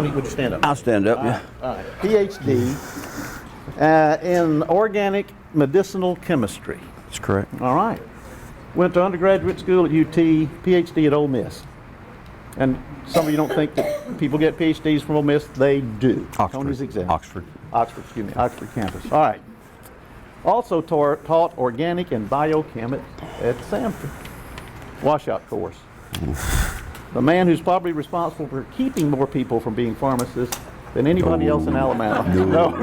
Tony, would you stand up? I'll stand up, yeah. All right. PhD in organic medicinal chemistry. That's correct. All right. Went to undergraduate school at UT, PhD at Ole Miss. And some of you don't think that people get PhDs from Ole Miss. They do. Oxford. Tony's exempt. Oxford. Oxford campus. All right. Also taught organic and biochem at Samford. Washout course. The man who's probably responsible for keeping more people from being pharmacists than anybody else in Alabama. No,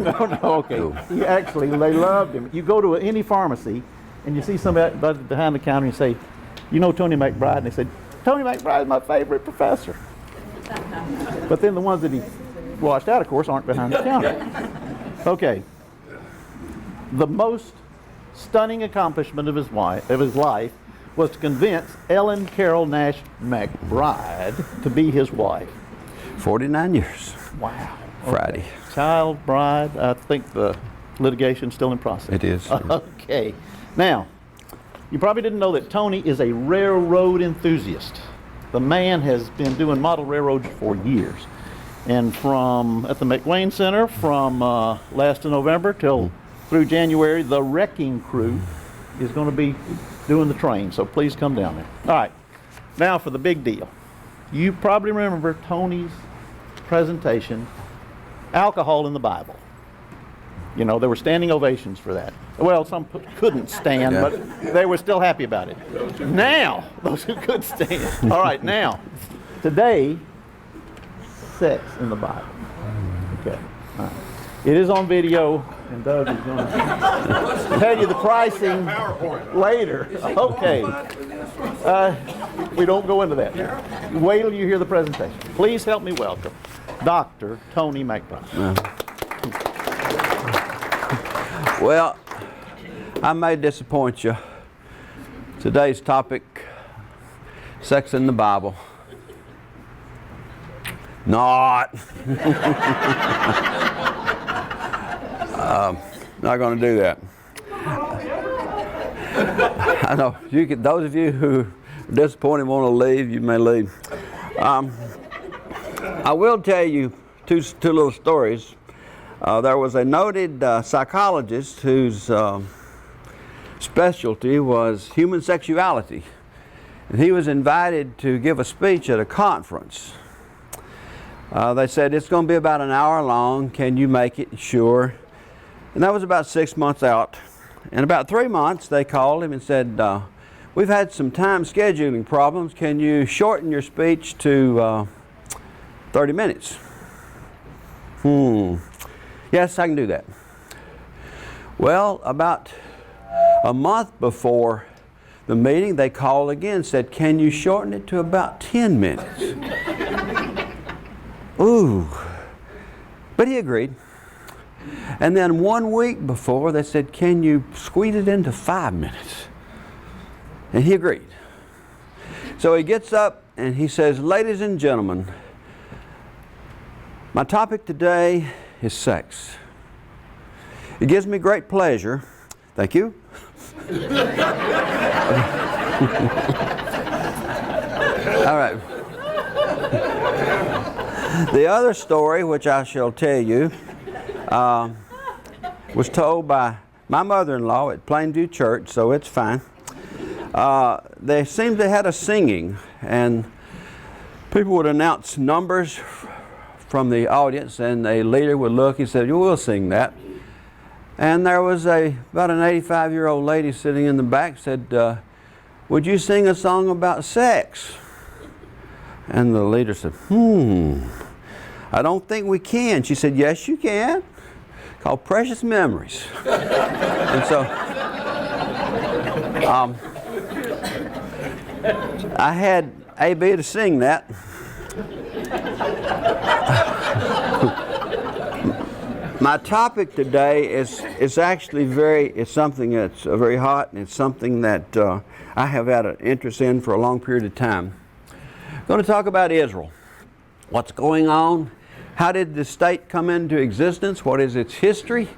okay. No. He actually, they loved him. You go to any pharmacy and you see somebody behind the counter and you say, you know Tony McBride? And they say, Tony McBride is my favorite professor. But then the ones that he washed out, of course, aren't behind the counter. Okay. The most stunning accomplishment of his life was to convince Ellen Carol Nash McBride to be his wife. 49 years. Wow. Friday. Okay. Child bride, I think the litigation's still in process. It is. Okay. Now, you probably didn't know that Tony is a railroad enthusiast. The man has been doing model railroads for years. And from at the McWane Center from last of November till through January, the wrecking crew is going to be doing the train. So please come down there. All right. Now for the big deal. You probably remember Tony's presentation, Alcohol in the Bible. You know, there were standing ovations for that. Well, some couldn't stand, but they were still happy about it. Now, those who could stand. All right, now, today, sex in the Bible. Okay. All right. It is on video, and Doug is going to tell you the pricing later. Okay. We don't go into that. Wait till you hear the presentation. Please help me welcome Dr. Tony McBride. Well, I may disappoint you. Today's topic, sex in the Bible. Not. Not going to do that. I know you could. Those of you who are disappointed want to leave, you may leave. I will tell you two little stories. There was a noted psychologist whose specialty was human sexuality, and he was invited to give a speech at a conference. They said, it's going to be about an hour long. Can you make it? Sure. And that was about 6 months out. In about 3 months, they called him and said, we've had some time scheduling problems. Can you shorten your speech to 30 minutes? Yes, I can do that. Well, about a month before the meeting, they called again and said, can you shorten it to about 10 minutes? Ooh. But he agreed. And then 1 week before, they said, can you squeeze it into 5 minutes? And he agreed. So he gets up and he says, ladies and gentlemen, my topic today is sex. It gives me great pleasure. Thank you. All right. The other story, which I shall tell you, was told by my mother-in-law at Plainview Church, so it's fine. They seemed they had a singing, and people would announce numbers from the audience, and a leader would look and said, we'll sing that. And there was about an 85-year-old lady sitting in the back, said, would you sing a song about sex? And the leader said, I don't think we can. She said, yes, you can. Called Precious Memories. And so I had A.B. to sing that. My topic today is actually it's something that's very hot, and it's something that I have had an interest in for a long period of time. I'm going to talk about Israel. What's going on? How did the state come into existence? What is its history?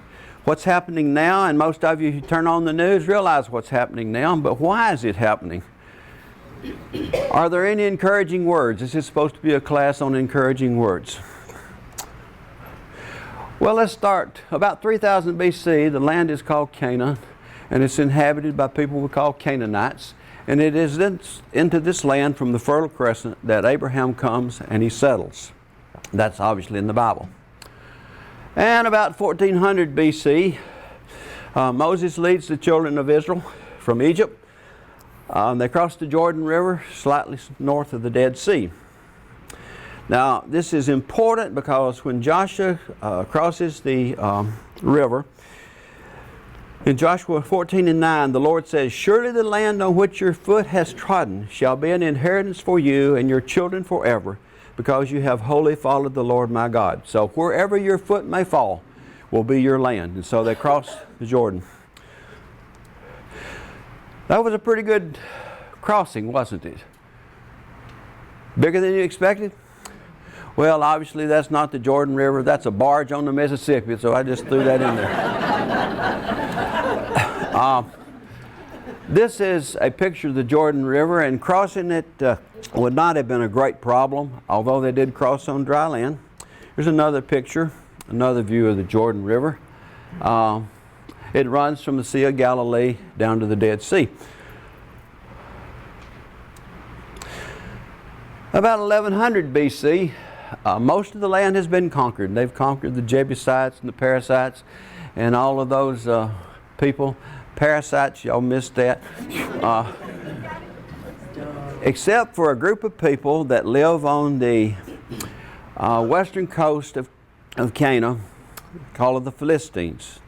What's happening now? And most of you who turn on the news realize what's happening now, but why is it happening? Are there any encouraging words? This is supposed to be a class on encouraging words. Well, let's start. About 3000 BC, the land is called Canaan, and it's inhabited by people we call Canaanites. And it is into this land from the Fertile Crescent that Abraham comes and he settles. That's obviously in the Bible. And about 1400 BC, Moses leads the children of Israel from Egypt. They cross the Jordan River slightly north of the Dead Sea. Now, this is important because when Joshua crosses the river, in Joshua 14:9, the Lord says, "Surely the land on which your foot has trodden shall be an inheritance for you and your children forever, because you have wholly followed the Lord my God." So wherever your foot may fall will be your land. And so they crossed the Jordan. That was a pretty good crossing, wasn't it? Bigger than you expected? Well, obviously that's not the Jordan River. That's a barge on the Mississippi, so I just threw that in there. This is a picture of the Jordan River, and crossing it would not have been a great problem, although they did cross on dry land. Here's another picture, another view of the Jordan River. It runs from the Sea of Galilee down to the Dead Sea. About 1100 BC, most of the land has been conquered. They've conquered the Jebusites and the Perizzites and all of those people. Parasites, y'all missed that. Except for a group of people that live on the western coast of Canaan, called the Philistines.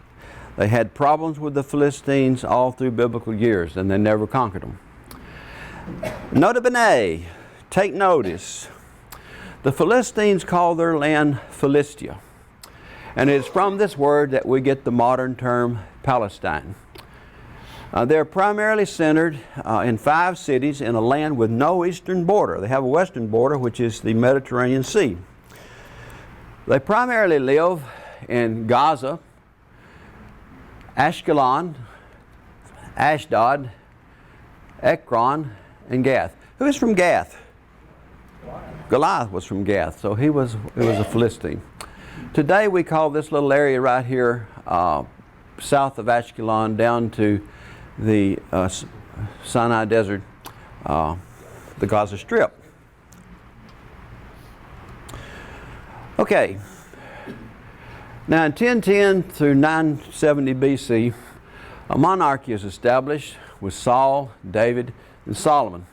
They had problems with the Philistines all through biblical years, and they never conquered them. Nota bene, take notice. The Philistines call their land Philistia. And it's from this word that we get the modern term Palestine. They're primarily centered in 5 cities in a land with no eastern border. They have a western border, which is the Mediterranean Sea. They primarily live in Gaza, Ashkelon, Ashdod, Ekron, and Gath. Who is from Gath? Goliath was from Gath, so he was a Philistine. Today we call this little area right here south of Ashkelon down to the Sinai Desert, the Gaza Strip. Okay, now in 1010 through 970 BC, a monarchy is established with Saul, David, and Solomon.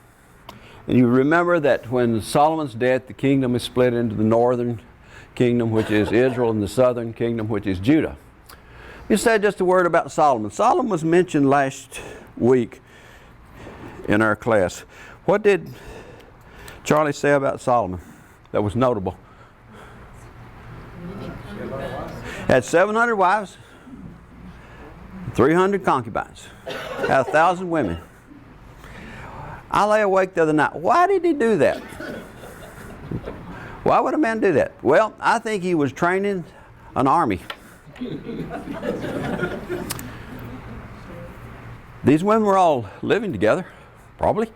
And you remember that when Solomon's dead, the kingdom is split into the northern kingdom, which is Israel, and the southern kingdom, which is Judah. You said just a word about Solomon. Solomon was mentioned last week in our class. What did Charlie say about Solomon that was notable? Had 700 wives, 300 concubines, had 1,000 women. I lay awake the other night. Why did he do that? Why would a man do that? Well, I think he was training an army. These women were all living together, probably.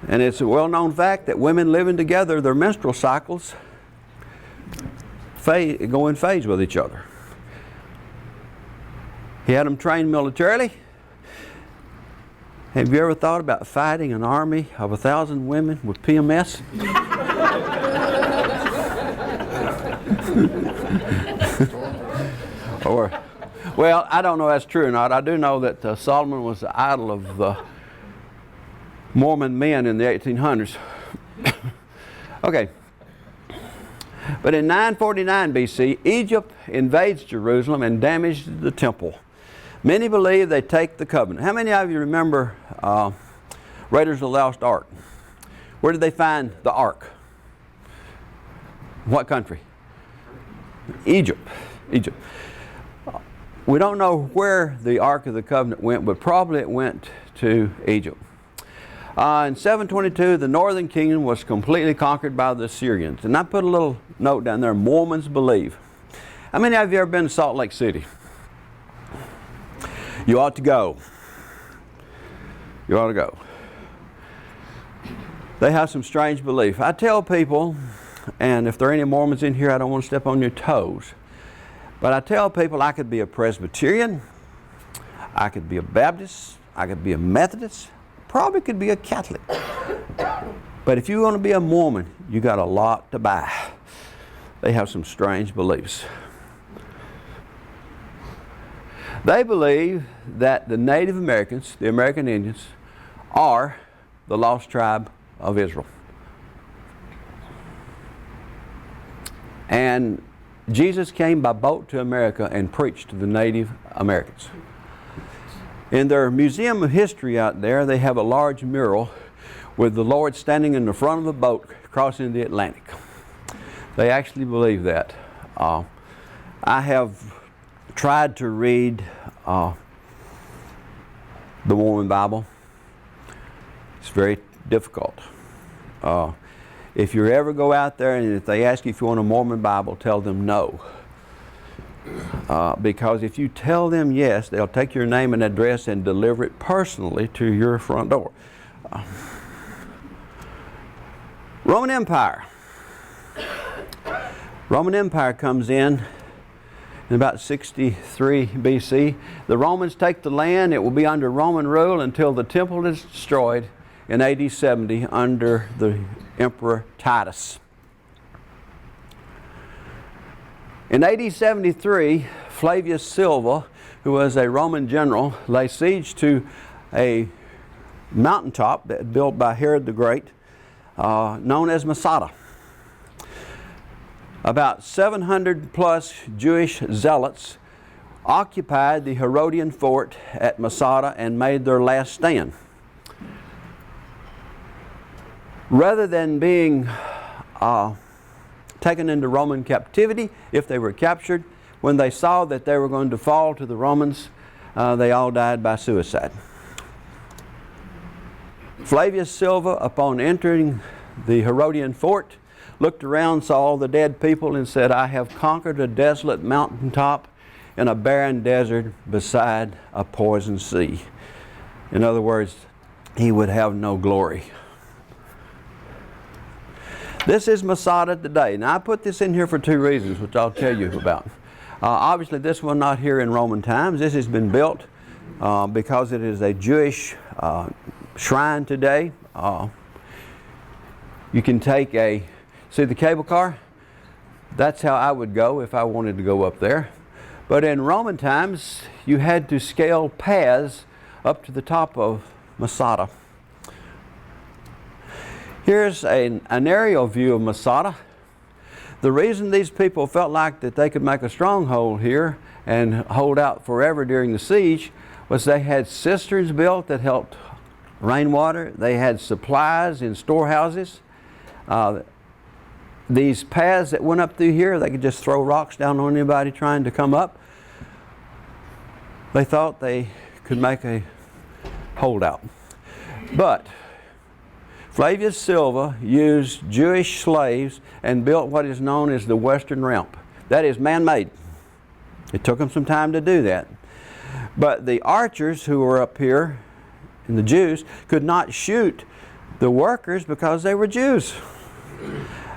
And it's a well-known fact that women living together, their menstrual cycles go in phase with each other. He had them trained militarily. Have you ever thought about fighting an army of 1,000 women with PMS? Or, well, I don't know if that's true or not. I do know that Solomon was the idol of the Mormon men in the 1800s. Okay. But in 949 BC, Egypt invades Jerusalem and damages the temple. Many believe they take the covenant. How many of you remember Raiders of the Lost Ark? Where did they find the ark? What country? Egypt. Egypt. We don't know where the Ark of the Covenant went, but probably it went to Egypt. In 722, the northern kingdom was completely conquered by the Assyrians. And I put a little note down there, Mormons believe. How many of you ever been to Salt Lake City? You ought to go. You ought to go. They have some strange belief. I tell people, and if there are any Mormons in here, I don't want to step on your toes. But I tell people I could be a Presbyterian, I could be a Baptist, I could be a Methodist, probably could be a Catholic. But if you want to be a Mormon, you got a lot to buy. They have some strange beliefs. They believe that the Native Americans, the American Indians, are the lost tribe of Israel. And Jesus came by boat to America and preached to the Native Americans. In their Museum of History out there, they have a large mural with the Lord standing in the front of the boat crossing the Atlantic. They actually believe that. I have tried to read the Mormon Bible. It's very difficult. If you ever go out there and if they ask you if you want a Mormon Bible, tell them no. Because if you tell them yes, they'll take your name and address and deliver it personally to your front door. Roman Empire. Roman Empire comes in about 63 BC. The Romans take the land. It will be under Roman rule until the temple is destroyed in AD 70 under the Emperor Titus. In AD 73, Flavius Silva, who was a Roman general, laid siege to a mountaintop that built by Herod the Great, known as Masada. About 700 plus Jewish zealots occupied the Herodian fort at Masada and made their last stand. Rather than being taken into Roman captivity, if they were captured, when they saw that they were going to fall to the Romans, they all died by suicide. Flavius Silva, upon entering the Herodian fort, looked around, saw all the dead people, and said, "I have conquered a desolate mountaintop in a barren desert beside a poison sea." In other words, he would have no glory. This is Masada today. Now, I put this in here for two reasons, which I'll tell you about. Obviously, this one not here in Roman times. This has been built because it is a Jewish shrine today. You can take see the cable car? That's how I would go if I wanted to go up there. But in Roman times, you had to scale paths up to the top of Masada. Here's an aerial view of Masada. The reason these people felt like that they could make a stronghold here and hold out forever during the siege was they had cisterns built that helped rainwater. They had supplies in storehouses. These paths that went up through here, they could just throw rocks down on anybody trying to come up. They thought they could make a holdout. But Flavius Silva used Jewish slaves and built what is known as the Western Ramp. That is man-made. It took them some time to do that. But the archers who were up here, and the Jews, could not shoot the workers because they were Jews.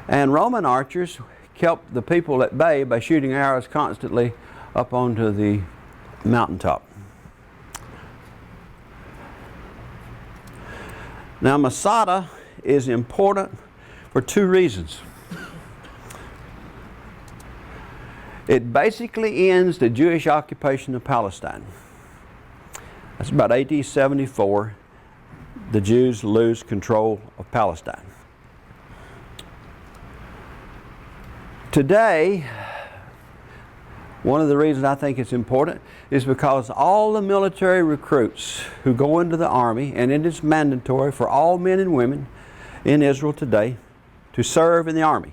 And Roman archers kept the people at bay by shooting arrows constantly up onto the mountaintop. Now, Masada is important for two reasons. It basically ends the Jewish occupation of Palestine. That's about AD 74. The Jews lose control of Palestine. Today, one of the reasons I think it's important is because all the military recruits who go into the army, and it is mandatory for all men and women in Israel today to serve in the army.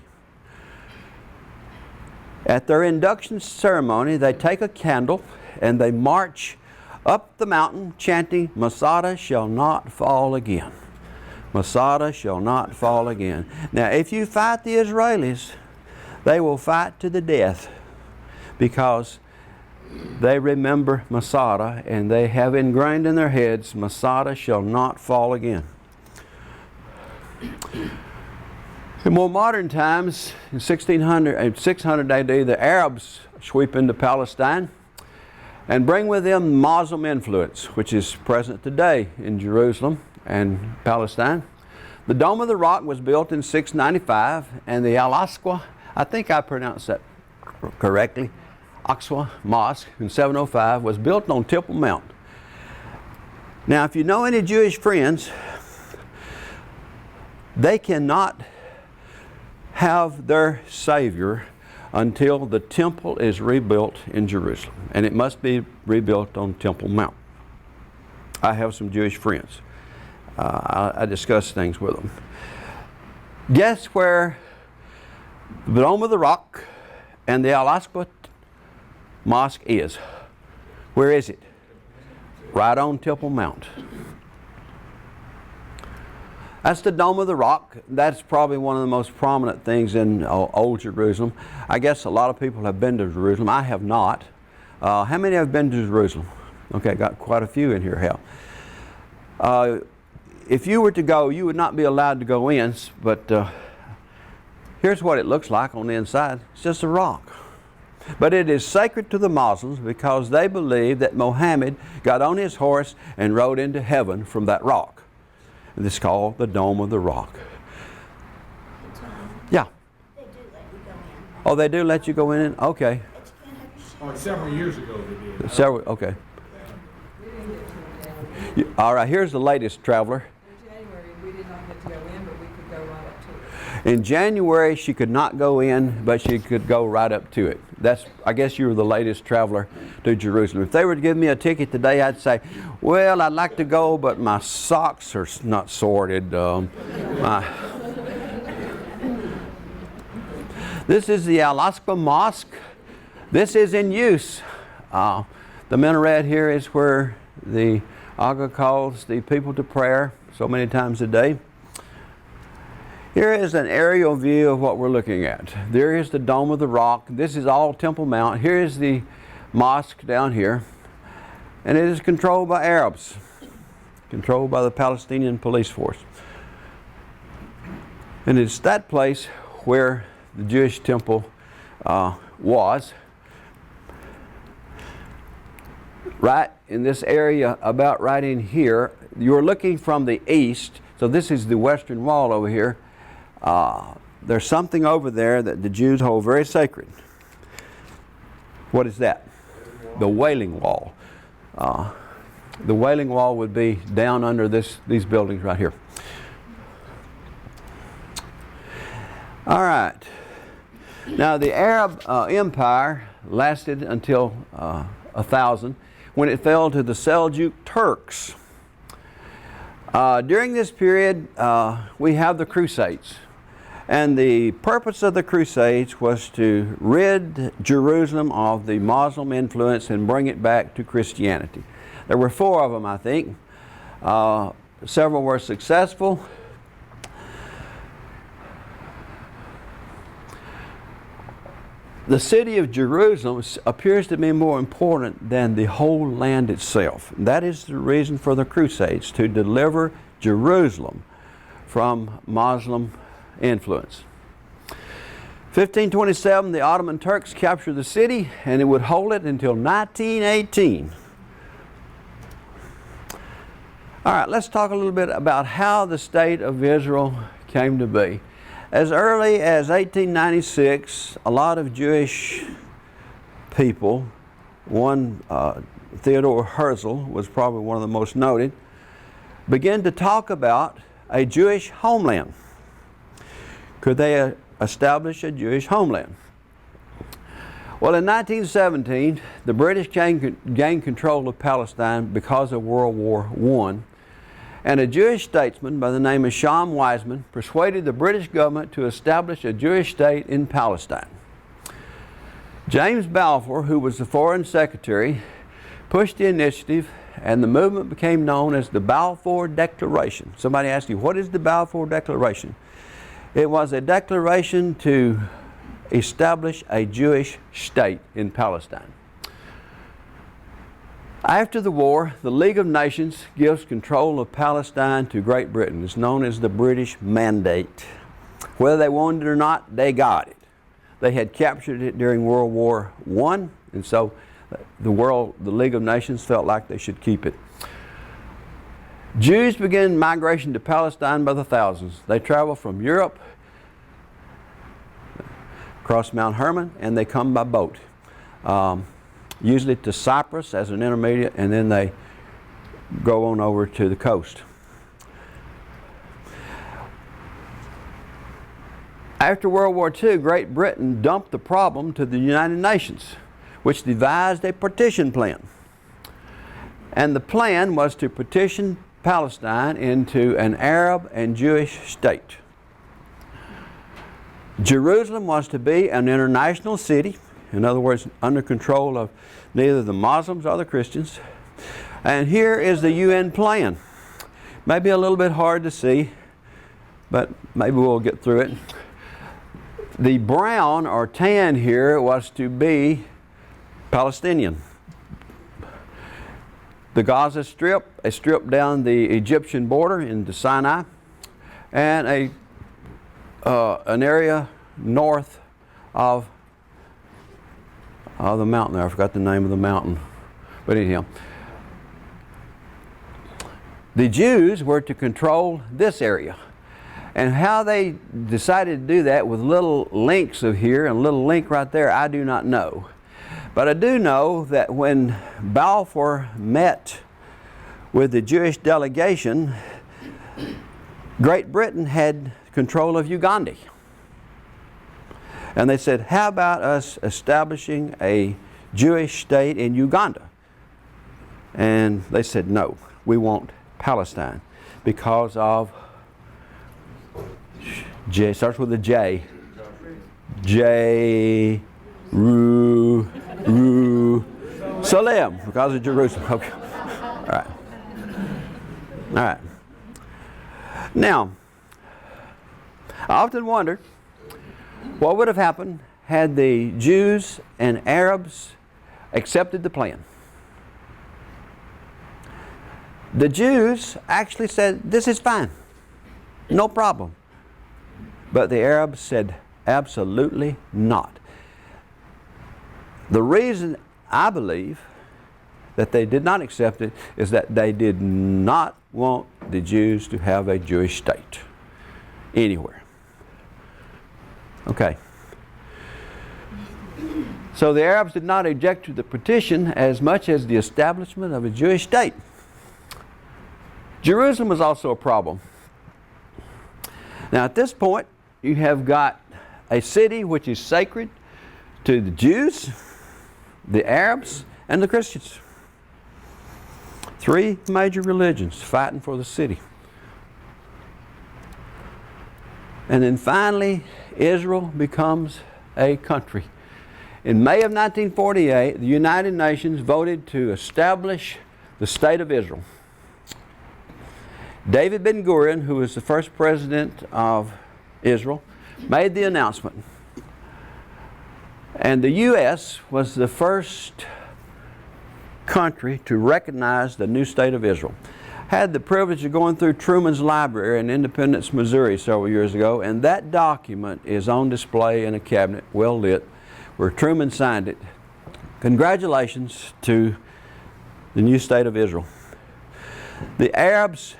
At their induction ceremony, they take a candle and they march up the mountain chanting, "Masada shall not fall again. Masada shall not fall again." Now, if you fight the Israelis, they will fight to the death because they remember Masada and they have ingrained in their heads, Masada shall not fall again. In more modern times, in 600 AD, the Arabs sweep into Palestine and bring with them Muslim influence, which is present today in Jerusalem and Palestine. The Dome of the Rock was built in 695, and the Al-Aqsa, I think I pronounced that correctly, Aqsa Mosque in 705 was built on Temple Mount. Now, if you know any Jewish friends, they cannot have their Savior until the temple is rebuilt in Jerusalem, and it must be rebuilt on Temple Mount. I have some Jewish friends. I discuss things with them. Guess where the Dome of the Rock and the Al-Aqsa Mosque is? Where is it? Right on Temple Mount. That's the Dome of the Rock. That's probably one of the most prominent things in Old Jerusalem. I guess a lot of people have been to Jerusalem. I have not. How many have been to Jerusalem? Okay, got quite a few in here. Hell. If you were to go, you would not be allowed to go in, but here's what it looks like on the inside. It's just a rock. But it is sacred to the Muslims because they believe that Muhammad got on his horse and rode into heaven from that rock. And it's called the Dome of the Rock. Yeah. They do let you go in. Oh, they do let you go in? Okay. But you can't have your shoes. Oh, several years ago they did. Several, okay. All right, here's the latest traveler. In January, we did not get to go in, but we could go right up to it. In January, she could not go in, but she could go right up to it. That's, I guess you were the latest traveler to Jerusalem. If they were to give me a ticket today, I'd say, well, I'd like to go, but my socks are not sorted. This is the Al-Aqsa Mosque. This is in use. The minaret here is where the Aga calls the people to prayer so many times a day. Here is an aerial view of what we're looking at. There is the Dome of the Rock. This is all Temple Mount. Here is the mosque down here. And it is controlled by Arabs, controlled by the Palestinian police force. And it's that place where the Jewish temple was. Right in this area, about right in here, you're looking from the east. So this is the western wall over here. There's something over there that the Jews hold very sacred. What is that? The Wailing Wall. The Wailing Wall would be down under these buildings right here. All right. Now the Arab Empire lasted until 1000 when it fell to the Seljuk Turks. During this period, we have the Crusades. And the purpose of the Crusades was to rid Jerusalem of the Muslim influence and bring it back to Christianity. There were 4 of them, I think. Several were successful. The city of Jerusalem appears to be more important than the whole land itself. That is the reason for the Crusades, to deliver Jerusalem from Muslim influence. 1527, the Ottoman Turks captured the city, and it would hold it until 1918. All right, let's talk a little bit about how the state of Israel came to be. As early as 1896, a lot of Jewish people, one Theodore Herzl was probably one of the most noted, began to talk about a Jewish homeland. Could they establish a Jewish homeland? Well, in 1917, the British gained control of Palestine because of World War I. And a Jewish statesman by the name of Shalom Weizmann persuaded the British government to establish a Jewish state in Palestine. James Balfour, who was the foreign secretary, pushed the initiative, and the movement became known as the Balfour Declaration. Somebody asked you, what is the Balfour Declaration? It was a declaration to establish a Jewish state in Palestine. After the war, the League of Nations gives control of Palestine to Great Britain. It's known as the British Mandate. Whether they wanted it or not, they got it. They had captured it during World War I, and so the League of Nations felt like they should keep it. Jews began migration to Palestine by the thousands. They travel from Europe, across Mount Hermon, and they come by boat. Usually to Cyprus as an intermediate, and then they go on over to the coast. After World War II, Great Britain dumped the problem to the United Nations, which devised a partition plan. And the plan was to partition Palestine into an Arab and Jewish state. Jerusalem was to be an international city, in other words, under control of neither the Muslims or the Christians. And here is the UN plan. Maybe a little bit hard to see, but maybe we'll get through it. The brown or tan here was to be Palestinian. The Gaza Strip, a strip down the Egyptian border into Sinai, and an area north of the mountain there. I forgot the name of the mountain. But anyhow, the Jews were to control this area. And how they decided to do that with little links of here and a little link right there, I do not know. But I do know that when Balfour met with the Jewish delegation, Great Britain had control of Uganda. And they said, how about us establishing a Jewish state in Uganda? And they said, no, we want Palestine because of J, starts with a J. Jerusalem, because of Jerusalem. Okay. All right. All right. Now, I often wonder what would have happened had the Jews and Arabs accepted the plan. The Jews actually said, this is fine, no problem. But the Arabs said, absolutely not. The reason I believe that they did not accept it is that they did not want the Jews to have a Jewish state anywhere. Okay. So the Arabs did not object to the partition as much as the establishment of a Jewish state. Jerusalem was also a problem. Now at this point, you have got a city which is sacred to the Jews, the Arabs, and the Christians. Three major religions fighting for the city. And then finally, Israel becomes a country. In May of 1948, the United Nations voted to establish the State of Israel. David Ben-Gurion, who was the first president of Israel, made the announcement. And the U.S. was the first country to recognize the new State of Israel. Had the privilege of going through Truman's Library in Independence, Missouri several years ago, and that document is on display in a cabinet, well lit, where Truman signed it. Congratulations to the new State of Israel. The Arabs,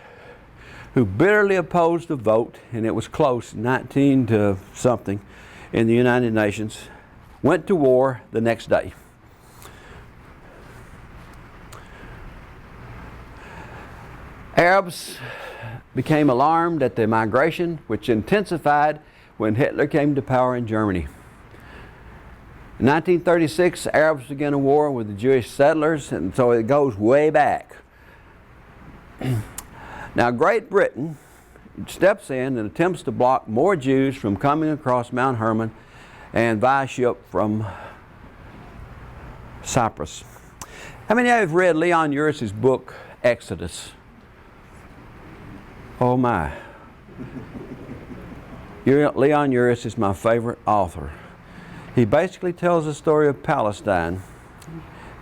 who bitterly opposed the vote, and it was close, 19 to something, in the United Nations, went to war the next day. Arabs became alarmed at the migration, which intensified when Hitler came to power in Germany. In 1936, Arabs began a war with the Jewish settlers, and so it goes way back. Now, Great Britain steps in and attempts to block more Jews from coming across Mount Hermon and via ship from Cyprus. How many of you have read Leon Uris's book, Exodus? Oh my. Leon Uris is my favorite author. He basically tells the story of Palestine.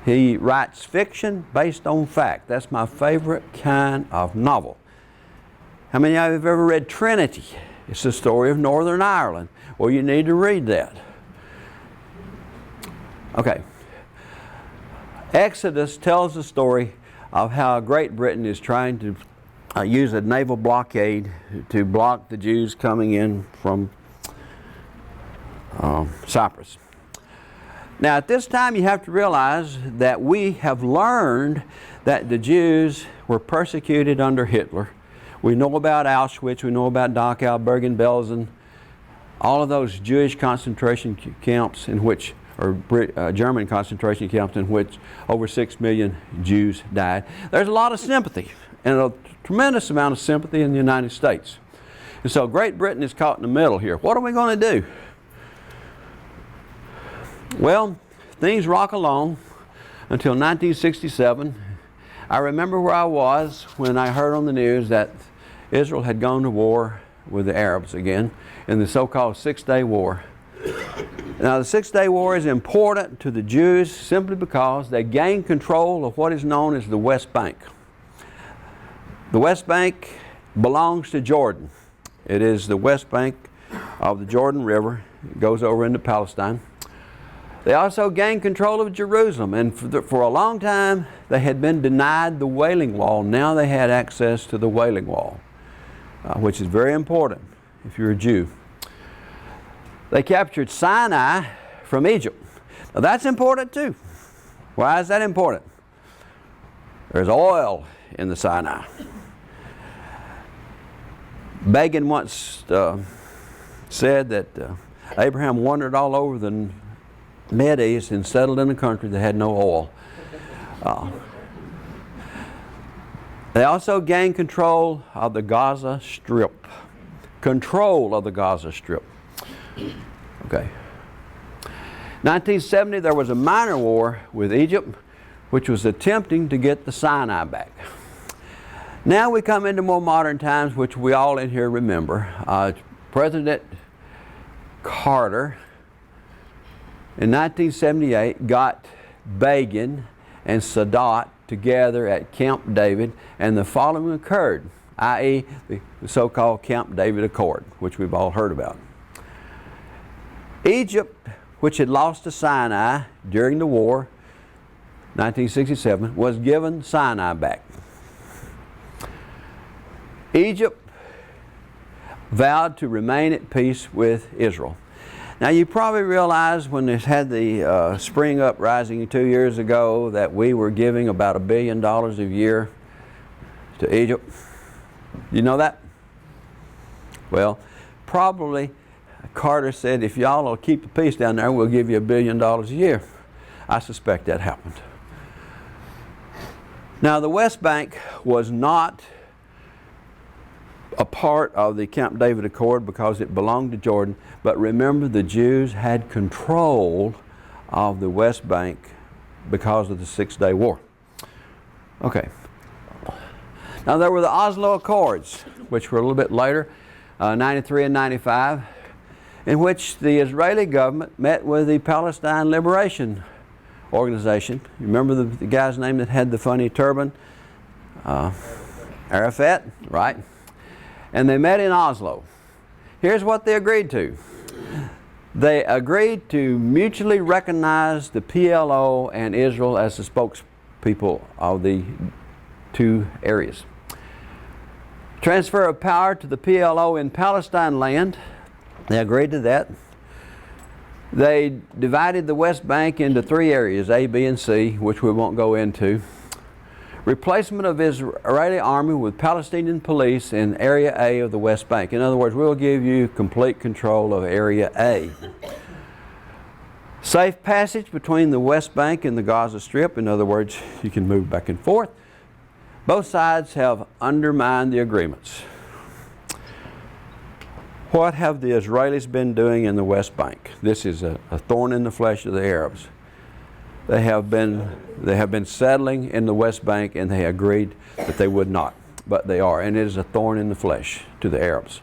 He writes fiction based on fact. That's my favorite kind of novel. How many of you have ever read Trinity? It's the story of Northern Ireland. Well, you need to read that. Okay. Exodus tells the story of how Great Britain is trying to use a naval blockade to block the Jews coming in from Cyprus. Now, at this time, you have to realize that we have learned that the Jews were persecuted under Hitler. We know about Auschwitz, we know about Dachau, Bergen-Belsen, all of those Jewish concentration camps in which, or German concentration camps in which over 6 million Jews died. There's a lot of sympathy, and a tremendous amount of sympathy in the United States. And so Great Britain is caught in the middle here. What are we going to do? Well, things rock along until 1967. I remember where I was when I heard on the news that Israel had gone to war with the Arabs again in the so-called Six-Day War. Now, the Six-Day War is important to the Jews simply because they gained control of what is known as the West Bank. The West Bank belongs to Jordan. It is the West Bank of the Jordan River. It goes over into Palestine. They also gained control of Jerusalem, and for a long time they had been denied the Wailing Wall. Now they had access to the Wailing Wall, which is very important if you're a Jew. They captured Sinai from Egypt. Now that's important too. Why is that important? There's oil in the Sinai. Begin once said that Abraham wandered all over the Mideast and settled in a country that had no oil. They also gained control of the Gaza Strip. Control of the Gaza Strip. Okay. 1970, there was a minor war with Egypt, which was attempting to get the Sinai back. Now we come into more modern times, which we all in here remember. President Carter in 1978 got Begin and Sadat together at Camp David, and the following occurred, i.e. the so-called Camp David Accord, which we've all heard about. Egypt, which had lost to Sinai during the war, 1967, was given Sinai back. Egypt vowed to remain at peace with Israel. Now, you probably realize when they had the spring uprising 2 years ago that we were giving about $1 billion a year to Egypt. You know that? Well, probably Carter said, if y'all will keep the peace down there, we'll give you $1 billion a year. I suspect that happened. Now, the West Bank was not a part of the Camp David Accord because it belonged to Jordan, but remember, the Jews had control of the West Bank because of the Six-Day War. Okay. Now, there were the Oslo Accords, which were a little bit later, 93 and 95, in which the Israeli government met with the Palestine Liberation Organization. You remember the guy's name that had the funny turban? Arafat, right? And they met in Oslo. Here's what they agreed to. They agreed to mutually recognize the PLO and Israel as the spokespeople of the two areas. Transfer of power to the PLO in Palestine land. They agreed to that. They divided the West Bank into 3 areas, A, B, and C, which we won't go into. Replacement of Israeli army with Palestinian police in Area A of the West Bank. In other words, we'll give you complete control of Area A. Safe passage between the West Bank and the Gaza Strip. In other words, you can move back and forth. Both sides have undermined the agreements. What have the Israelis been doing in the West Bank? This is a thorn in the flesh of the Arabs. They have been settling in the West Bank, and they agreed that they would not, but they are, and it is a thorn in the flesh to the Arabs.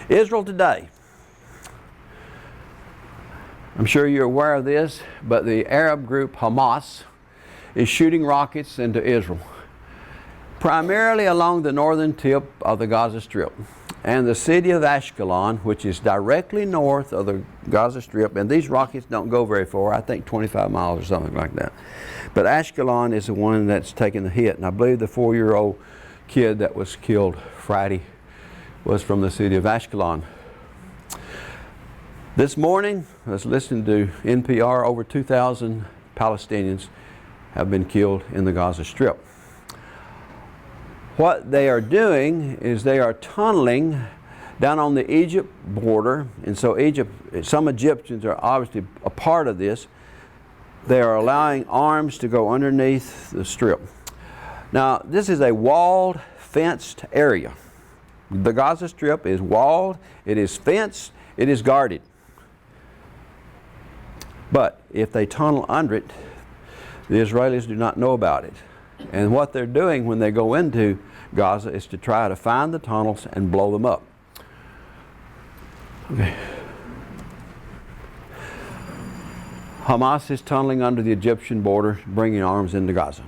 Israel today. I'm sure you're aware of this, but the Arab group Hamas is shooting rockets into Israel. primarily along the northern tip of the Gaza Strip. And the city of Ashkelon, which is directly north of the Gaza Strip, and these rockets don't go very far, I think 25 miles or something like that. But Ashkelon is the one that's taking the hit, and I believe the 4-year-old kid that was killed Friday was from the city of Ashkelon. This morning, I was listening to NPR, over 2,000 Palestinians have been killed in the Gaza Strip. What they are doing is they are tunneling down on the Egypt border, and so some Egyptians are obviously a part of this. They are allowing arms to go underneath the strip. Now, this is a walled, fenced area. The Gaza Strip is walled, it is fenced, it is guarded. But if they tunnel under it, the Israelis do not know about it. And what they're doing when they go into Gaza is to try to find the tunnels and blow them up. Okay. Hamas is tunneling under the Egyptian border, bringing arms into Gaza.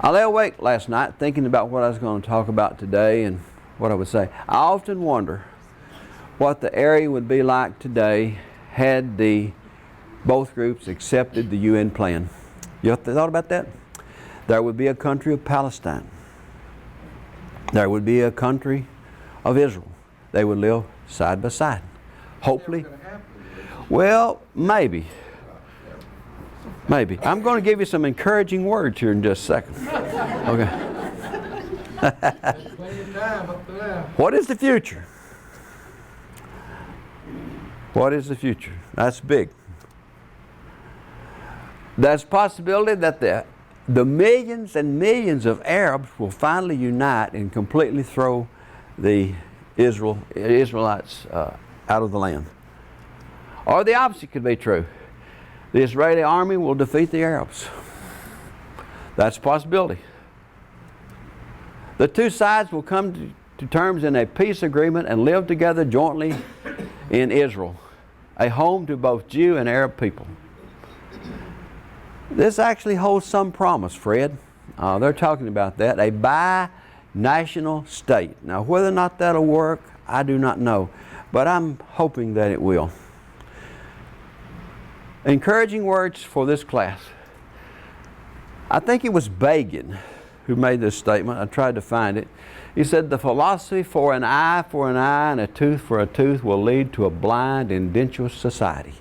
I lay awake last night thinking about what I was going to talk about today and what I would say. I often wonder what the area would be like today had both groups accepted the UN plan. You ever thought about that? There would be a country of Palestine. There would be a country of Israel. They would live side by side. Hopefully. Well, maybe. Maybe. I'm going to give you some encouraging words here in just a second. Okay. What is the future? What is the future? That's big. There's a possibility that the millions and millions of Arabs will finally unite and completely throw the Israelites out of the land. Or the opposite could be true. The Israeli army will defeat the Arabs. That's a possibility. The two sides will come to terms in a peace agreement and live together jointly in Israel, a home to both Jew and Arab people. This actually holds some promise, Fred. They're talking about that, a bi-national state. Now, whether or not that'll work, I do not know, but I'm hoping that it will. Encouraging words for this class. I think it was Begin who made this statement. I tried to find it. He said, the philosophy for an eye and a tooth for a tooth will lead to a blind, indentious society.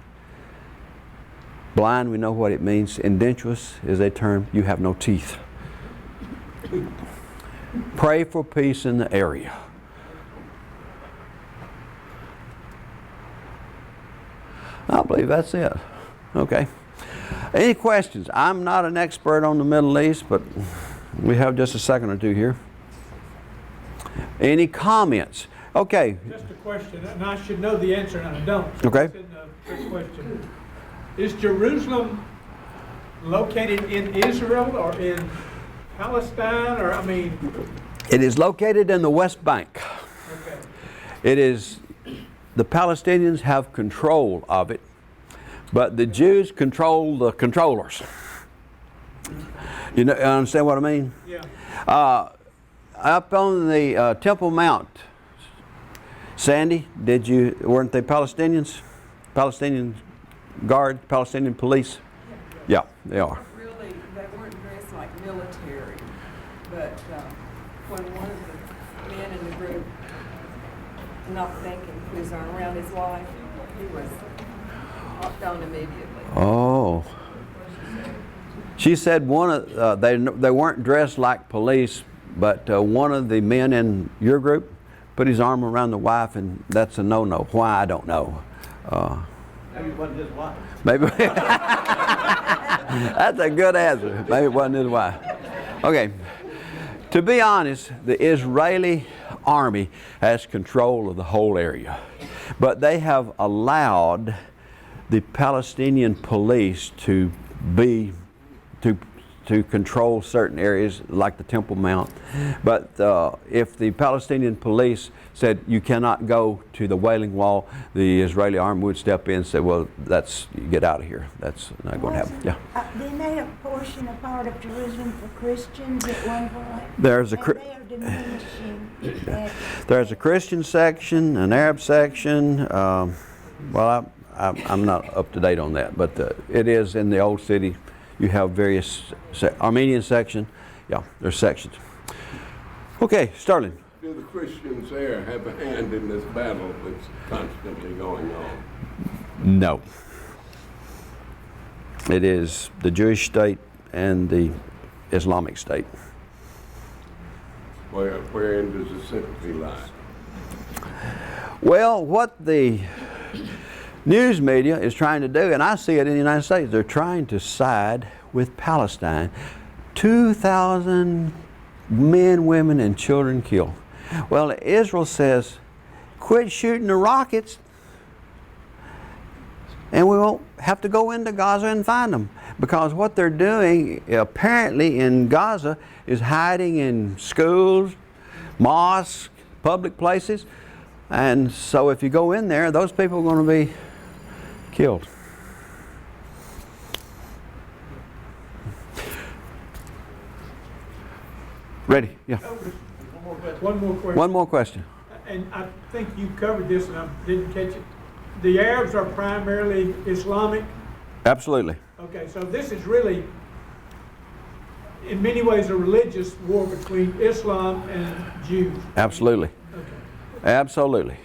Blind, we know what it means. Indentious is a term, you have no teeth. Pray for peace in the area. I believe that's it. Okay. Any questions? I'm not an expert on the Middle East, but we have just a second or two here. Any comments? Okay. Just a question, and I should know the answer, and I don't. So Okay. it's a quick question. Is Jerusalem located in Israel or in Palestine, or I mean? It is located in the West Bank. Okay. It is, the Palestinians have control of it, but the Jews control the controllers. You understand what I mean? Yeah. Up on the Temple Mount, Sandy, weren't they Palestinians? Palestinian Guard, Palestinian police? Yeah, they are. Really, they weren't dressed like military, but when one of the men in the group, not thinking, put his arm around his wife, he was knocked down immediately. Oh. She said they weren't dressed like police, but one of the men in your group put his arm around the wife, and that's a no-no. Why, I don't know. Maybe it wasn't his wife. Maybe. That's a good answer. Maybe it wasn't his wife. Okay. To be honest, the Israeli army has control of the whole area. But they have allowed the Palestinian police to to control certain areas like the Temple Mount. But if the Palestinian police said you cannot go to the Wailing Wall, the Israeli army would step in and say, well, you get out of here. That's not going to happen. Yeah. Didn't they have a portion, a part of Jerusalem for Christians at one point? There's a And they are diminishing that. There's a Christian section, an Arab section. Well, I'm not up to date on that, but it is in the old city. You have various Armenian section. Yeah, there's sections. Okay, Sterling. Do the Christians there have a hand in this battle that's constantly going on? No. It is the Jewish state and the Islamic state. Wherein does the sympathy lie? Well, what the news media is trying to do, and I see it in the United States, they're trying to side with Palestine. 2,000 men, women, and children killed. Well, Israel says, quit shooting the rockets and we won't have to go into Gaza and find them. Because what they're doing apparently in Gaza is hiding in schools, mosques, public places. And so if you go in there, those people are going to be killed. Ready? Yeah. One more question. One more question. And I think you covered this and I didn't catch it. The Arabs are primarily Islamic. Absolutely. Okay, so this is really, in many ways, a religious war between Islam and Jews. Absolutely. Okay. Absolutely.